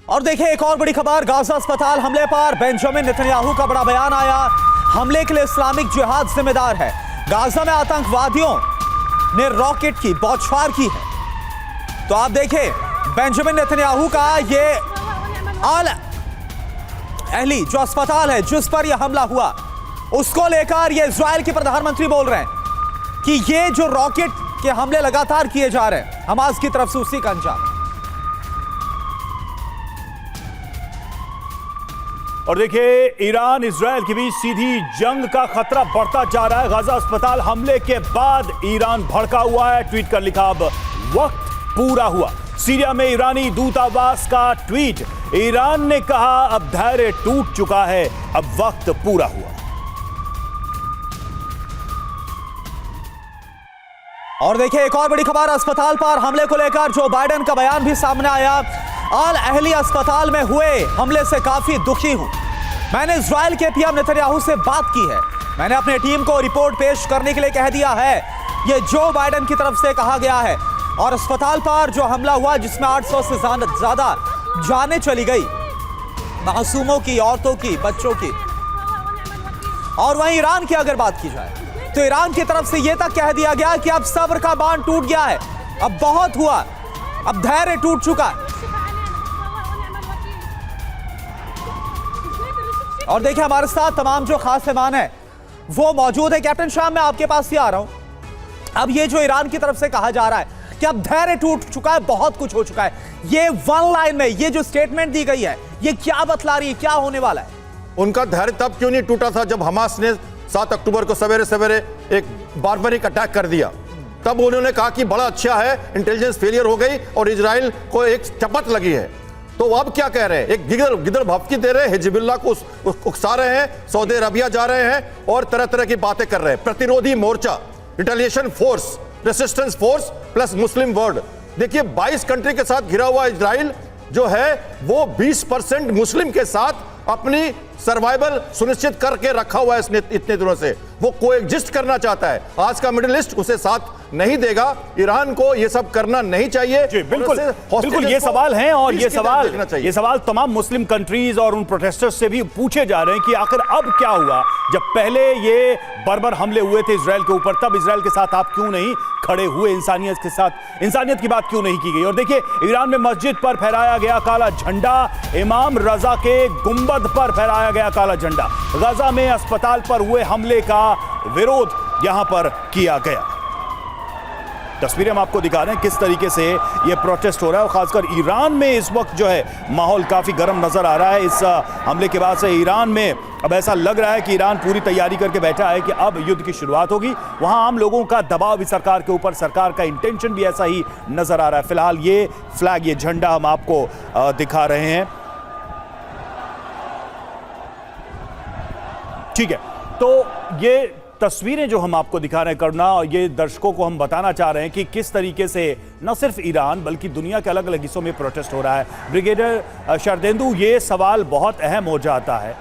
और देखिए एक और बड़ी खबर, गाजा अस्पताल हमले पर बेंजामिन नेतन्याहू का बड़ा बयान आया। हमले के लिए इस्लामिक जिहाद जिम्मेदार है। गाजा में आतंकवादियों ने रॉकेट की बौछार की है। तो आप देखें बेंजामिन नेतन्याहू का ये आल अहली जो अस्पताल है जिस पर यह हमला हुआ, उसको लेकर ये इजराइल के प्रधानमंत्री बोल रहे हैं कि ये जो रॉकेट के हमले लगातार किए जा रहे हैं हमास की तरफ से, उसी का अंजाम। और देखिए ईरान इजराइल के बीच सीधी जंग का खतरा बढ़ता जा रहा है। गाजा अस्पताल हमले के बाद ईरान भड़का हुआ है। ट्वीट कर लिखा, अब वक्त पूरा हुआ। सीरिया में ईरानी दूतावास का ट्वीट, ईरान ने कहा अब धैर्य टूट चुका है, अब वक्त पूरा हुआ। और देखिए एक और बड़ी खबर, अस्पताल पर हमले को लेकर जो बाइडेन का बयान भी सामने आया। आल अहली अस्पताल में हुए हमले से काफी दुखी हूं। मैंने इजराइल के पीएम नेतन्याहू से बात की है। मैंने अपनी टीम को रिपोर्ट पेश करने के लिए कह दिया है। यह जो बाइडेन की तरफ से कहा गया है। और अस्पताल पर जो हमला हुआ जिसमें 800 से ज्यादा जानें चली गई, मासूमों की, औरतों की, बच्चों की। और वहीं ईरान की अगर बात की जाए तो ईरान की तरफ से यह तक कह दिया गया कि अब सब्र का बांध टूट गया है, अब बहुत हुआ, अब धैर्य टूट चुका है। और देखिए हमारे साथ तमाम जो खास मेहमान है वो मौजूद है। कैप्टन शाम, मैं आपके पास ही आ रहा हूं। अब ये जो ईरान की तरफ से कहा जा रहा है कि अब धैर्य टूट चुका है, बहुत कुछ हो चुका है, ये वन लाइन में ये जो स्टेटमेंट दी गई है ये क्या बतला रही है, क्या होने वाला है? उनका धैर्य तब क्यों नहीं टूटा था जब हमास ने 7 अक्टूबर को सवेरे सवेरे एक बारबरिक अटैक कर दिया। तब उन्होंने कहा कि बड़ा अच्छा है, इंटेलिजेंस फेलियर हो गई और इजराइल को एक चपत लगी है। तो अब क्या कह रहे हैं, एक गिदड़ भभकी दे रहे हैं, हिजबुल्लाह को उकसा रहे हैं, सऊदी अरबिया जा रहे हैं और तरह तरह की बातें कर रहे हैं। प्रतिरोधी मोर्चा, retaliation force, resistance force plus Muslim world. देखिए 22 कंट्री के साथ घिरा हुआ इजराइल जो है वो 20% मुस्लिम के साथ अपनी सर्वाइवल सुनिश्चित करके रखा हुआ है इसने इतने दिनों से। वो कोएग्जिस्ट करना चाहता है। आज का मिडिल ईस्ट उसे साथ नहीं देगा। ईरान को ये सब करना नहीं चाहिए। जी बिल्कुल बिल्कुल, ये सवाल हैं और ये सवाल तमाम मुस्लिम कंट्रीज और उन प्रोटेस्टर्स से भी पूछे जा रहे हैं कि आखिर अब क्या हुआ। जब पहले ये बर्बर हमले हुए थे इजराइल के ऊपर, तब इजराइल के साथ आप क्यों नहीं खड़े हुए, इंसानियत के साथ, इंसानियत की बात क्यों नहीं की गई? और देखिए ईरान में मस्जिद पर फहराया गया काला झंडा, इमाम रजा के गुंबद पर फहराया गया काला झंडा। गाजा में अस्पताल पर हुए हमले का विरोध यहां पर किया गया। तस्वीरें हम आपको दिखा रहे हैं किस तरीके से यह प्रोटेस्ट हो रहा है और खासकर ईरान में इस वक्त जो है माहौल काफी गर्म नजर आ रहा है। इस हमले के बाद से ईरान में अब ऐसा लग रहा है कि ईरान पूरी तैयारी करके बैठा है कि अब युद्ध की शुरुआत होगी। वहां आम लोगों का दबाव भी सरकार के ऊपर, सरकार का इंटेंशन भी ऐसा ही नजर आ रहा है। फिलहाल ये फ्लैग, ये झंडा हम आपको दिखा रहे हैं। ठीक है, तो ये तस्वीरें जो हम आपको दिखा रहे हैं करुणा, और ये दर्शकों को हम बताना चाह रहे हैं कि किस तरीके से न सिर्फ ईरान बल्कि दुनिया के अलग अलग हिस्सों में प्रोटेस्ट हो रहा है। ब्रिगेडियर शरदेंदु, ये सवाल बहुत अहम हो जाता है।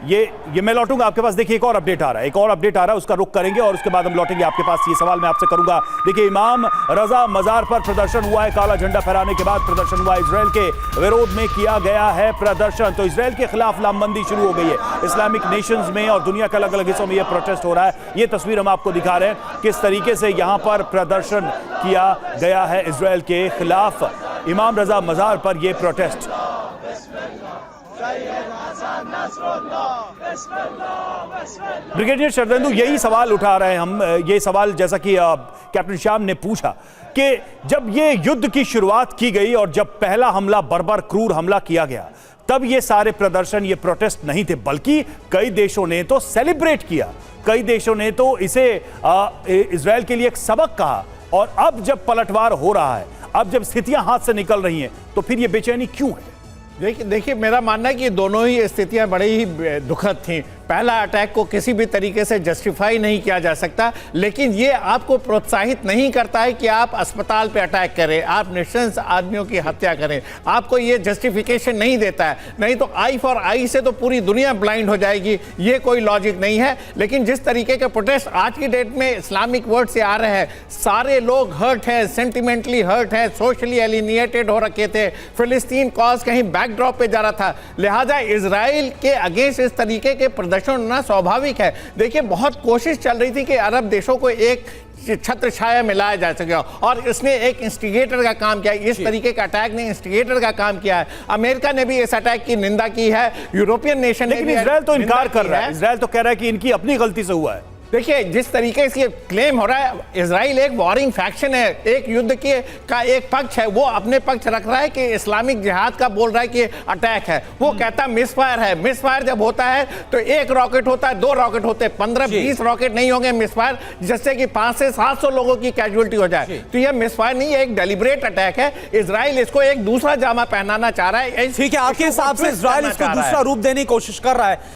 ये मैं लौटूंगा आपके पास। देखिए एक और अपडेट आ रहा है, उसका रुख करेंगे और उसके बाद हम लौटेंगे आपके पास। ये सवाल मैं आपसे करूंगा। देखिए इमाम रजा मजार पर प्रदर्शन हुआ है, काला झंडा फहराने के बाद प्रदर्शन हुआ। इजराइल के विरोध में किया गया है प्रदर्शन। तो इजराइल के खिलाफ लामबंदी शुरू हो गई है इस्लामिक नेशंस में और दुनिया के अलग अलग हिस्सों में यह प्रोटेस्ट हो रहा है। ये तस्वीर हम आपको दिखा रहे हैं किस तरीके से यहां पर प्रदर्शन किया गया है इजराइल के खिलाफ। इमाम रजा मजार पर यह प्रोटेस्ट। ब्रिगेडियर शरदेंदु, यही सवाल उठा रहे हैं हम। ये सवाल जैसा कि कैप्टन शाम ने पूछा कि जब ये युद्ध की शुरुआत की गई और जब पहला हमला, बर्बर क्रूर हमला किया गया, तब ये सारे प्रदर्शन, ये प्रोटेस्ट नहीं थे, बल्कि कई देशों ने तो सेलिब्रेट किया, कई देशों ने तो इसे इजराइल के लिए एक सबक कहा। और अब जब पलटवार हो रहा है, अब जब स्थितियां हाथ से निकल रही हैं, तो फिर ये बेचैनी क्यों है? देखिए मेरा मानना है कि दोनों ही स्थितियां बड़ी ही दुखद थीं। पहला अटैक को किसी भी तरीके से जस्टिफाई नहीं किया जा सकता, लेकिन ये आपको प्रोत्साहित नहीं करता है कि आप अस्पताल पे अटैक करें, आप निशंस आदमियों की हत्या करें। आपको ये जस्टिफिकेशन नहीं देता है। नहीं तो आई फॉर आई से तो पूरी दुनिया ब्लाइंड हो जाएगी, ये कोई लॉजिक नहीं है। लेकिन जिस तरीके के प्रोटेस्ट आज की डेट में इस्लामिक वर्ड से आ रहे हैं, सारे लोग हर्ट हैं, सेंटिमेंटली हर्ट हैं, सोशली एलिनिएटेड हो रखे थे। फिलिस्तीन कॉज कहीं बैकड्रॉप पे जा रहा था, लिहाजा इजराइल के अगेंस्ट इस तरीके के प्रदर्शन होना स्वाभाविक है। देखिए, बहुत कोशिश चल रही थी कि अरब देशों को एक छत्र छाया में लाया जा सके, और इसने एक इंस्टिगेटर का काम किया। इस तरीके का अटैक ने इंस्टिगेटर का काम किया है। अमेरिका ने भी इस अटैक की निंदा की है, यूरोपियन नेशन ने लेकिन भी इजराइल तो इनकार कर रहा है। है। इजराइल तो कह रहा है कि इनकी अपनी गलती से हुआ है। देखिए, जिस तरीके से क्लेम हो रहा है, इजराइल एक वॉरिंग फैक्शन है, एक युद्ध के का एक पक्ष है। वो अपने पक्ष रख रहा है कि इस्लामिक जिहाद का बोल रहा है कि अटैक है। वो कहता है मिसफायर है। मिसफायर जब होता है तो एक रॉकेट होता है, 2 रॉकेट होते हैं, 15-20 रॉकेट नहीं होंगे मिसफायर, जिससे कि 500 से 700 लोगों की कैजुअलिटी हो जाए। तो यह मिसफायर नहीं है, एक डेलिब्रेट अटैक है। इजराइल इसको एक दूसरा जामा पहनाना चाह रहा है। ठीक है, आपके हिसाब से इजराइल इसको दूसरा रूप देने की कोशिश कर रहा है।